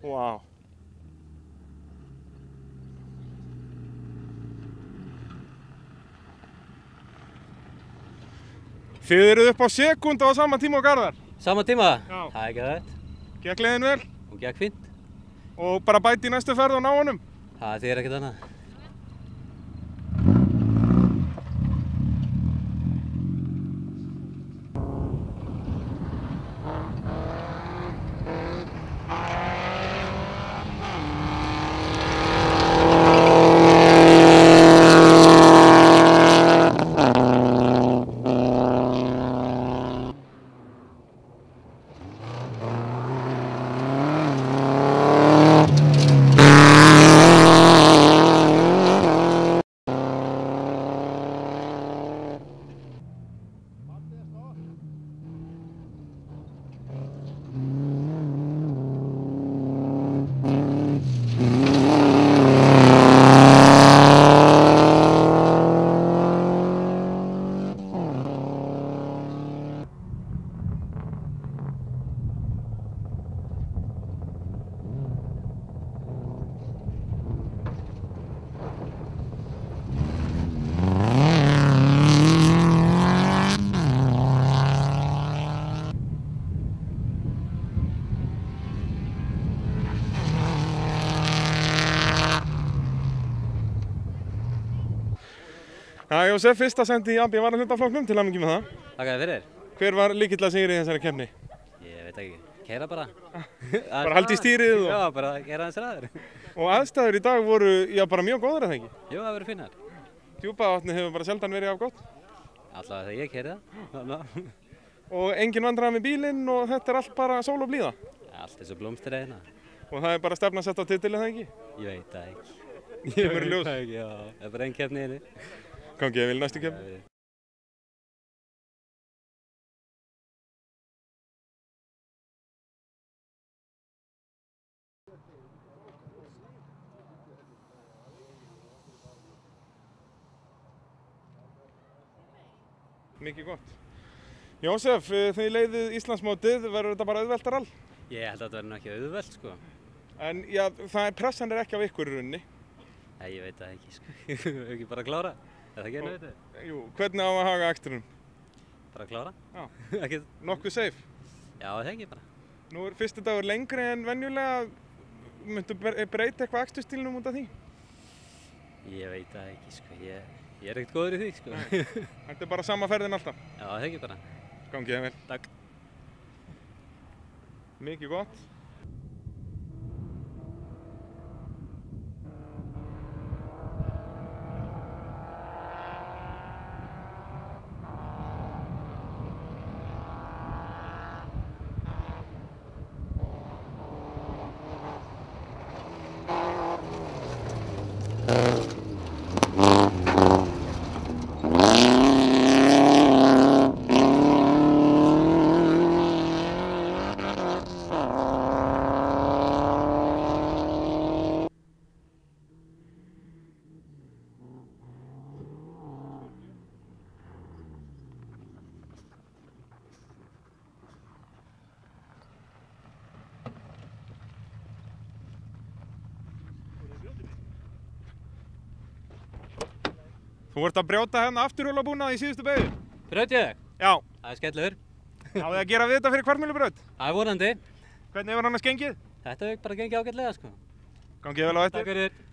Vá. Þið eruð upp á sekúndu á sama tíma og Garðar. Sama tíma? Já. Það er ekki það. Gekk leiðin vel? Hún gekk fínt. Og bara bæti í næstu ferð og ná honum? Það þýðir ekkert annað. Já, Jósef, fyrsta sendi í AB varahlutaflokknum, til hamingju með það. Takk fyrir. Hver var lykill að sigri í þessari keppni? Ég veit ekki. Keira bara. Bara halda í stýrið og... Já, bara keira aðeins ræður. Og aðstæður í dag voru, já, bara mjög góðar, eða ekki? Jú, það verður finnar. Djúpavatni hefur bara sjaldan verið af gott. Allavega þegar ég keiri það. Og engin vandræði með bílinn og þetta er allt bara sól og blíða. Allt eins og blómstir hérna. Og það er bara stefna sett á titilið, það ekki? Ég veit það ekki. Ég verið ljós. Já, það er bara einn keppni inni. Gangi ég vil næstu keppni. Mikið gott. Jósef, þið leiðið Íslandsmótið, verður þetta bara auðveldarall? Ég held að þetta verður nú ekki auðvelt, sko. En já, pressan er ekki á ykkur í rauninni. Nei, ég veit það ekki, sko. Við höfum ekki bara að klára. Er það ekki einu veitu? Jú, hvernig á að haga akstrinum? Bara að klára? Já. Nokkuð safe? Já, það ekki bara. Nú er fyrsti dagur lengri en venjulega. Muntu breyta eitthvað aksturstílnum út af því? Ég veit það ekki, sko. Ég er ekkert góður í því, sko. Þetta er bara sama ferðin alltaf? Já, það ekki bara. Gangi þér vel. Takk. Mikið gott. Þú ert að brjóta hérna afturhjólabúnað í síðustu beygju? Braut ég þig? Já. Það er skellur. Náðu þið að gera við þetta fyrir kvartmýlubraut? Það er vonandi. Hvernig hefur annars gengið? Þetta hefur bara gengið ágætlega, sko. Gangið vel á eftir. Takk fyrir.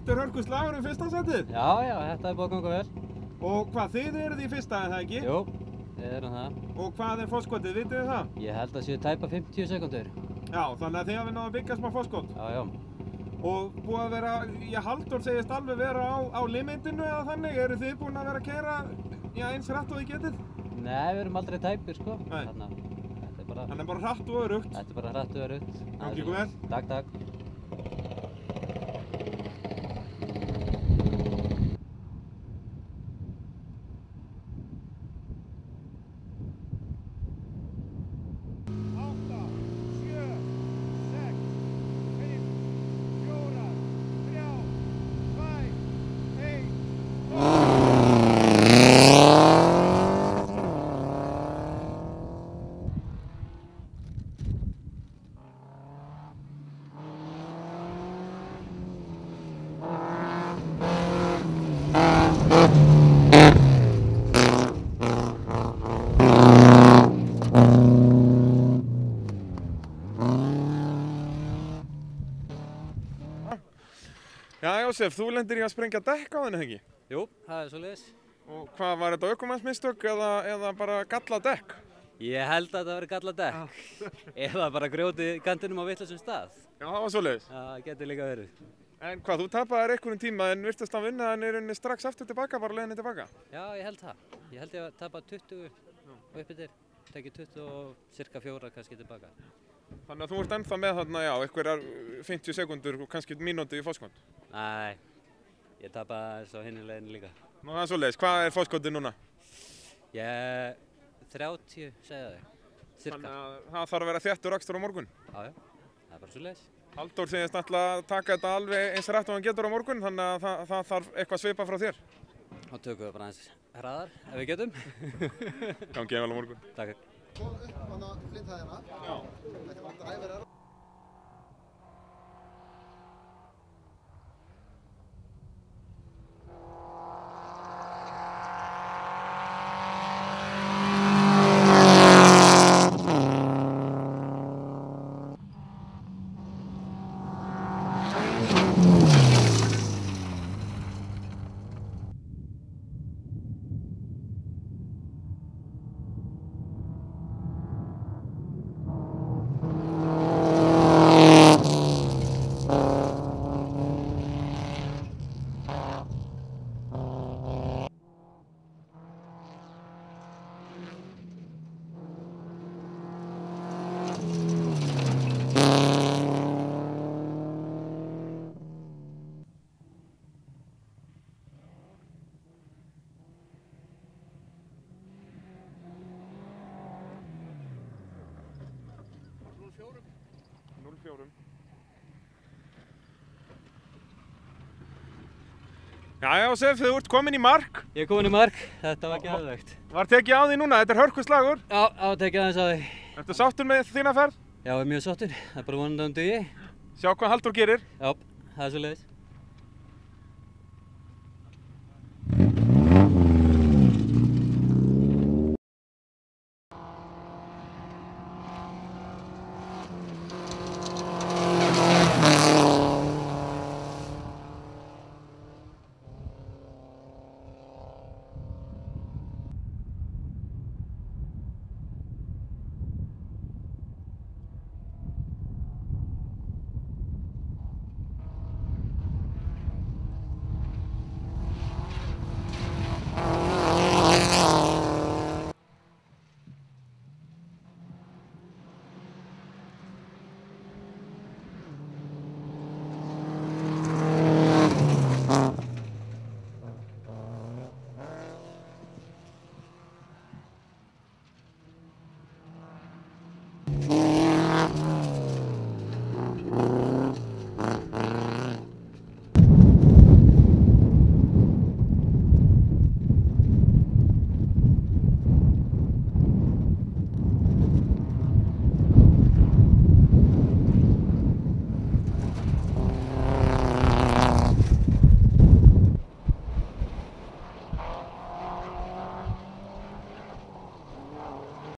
Þetta er hörku slagur fyrsta setið. Já, þetta er búið að ganga vel. Og hvað, þið eruð í fyrsta, er það ekki? Jú, við erum það. Og hvað er fórskotið, vitið þið það? Ég held að séu tæpa 50 sekundur. Já, þannig að þið hafið náðu að byggja smá fórskot. Já. Og búið að vera, Halldór segist alveg vera á limitinu eða þannig. Eru þið búin að vera að keyra eins hratt og þið getið? Nei, við erum aldrei tæpir, sko. Nei. Þannig er bara hratt og örugt. Þetta er bara hratt og örugt. Gangi ykkur vel. Takk. Já, Jósef, þú lendir í að sprengja dekk á henni, ekki? Jú, það er svoleiðis. Og hvað, var þetta ökumannsmistök eða bara galla dekk? Ég held að það veri gallað dekk. Eða bara grjótið kantinum á vitlausum stað. Já, það var svoleiðis. Já, það getur líka verið. En hvað, þú tapaðir einhverjum tíma en virtist að vinna en er henni strax aftur tilbaka, bara leiðinni tilbaka? Já, ég held það. Ég held ég að tapa 20 og upp yfir. Tekið 20 og cirka 4 kannski tilbaka. Þannig að þú ert ennþá með þarna, einhverjar 50 sekundur og kannski mínútu í fórskot? Nei, ég tapaði þess á hinni leiðinni líka. Nú, það er svoleiðis. Hvað er fórskotið núna? 30, segja þau. Cirka. Þannig að það þarf að vera þéttur akstur á morgun? Já, það er bara svoleiðis. Halldór segist alltaf að taka þetta alveg eins rætt og hann getur á morgun, þannig að það þarf eitthvað svipað frá þér. Þá tökum við bara aðeins hraðar, ef við getum. Gangi vel á morgun. Takk. Svo upp hana flindhæðina. Já. Þetta var dræfir er. Jæja, Jósef, þið ert komin í mark. Ég er komin í mark, þetta var geðveikt. Var tekið á því núna, þetta er hörkuslagur. Já, tekið aðeins á því. Ertu sáttur með þína ferð? Já, ég er mjög sáttur. Það er bara vonandi um dugi. Sjá hvað Halldór gerir. Já, það er svoleiðis.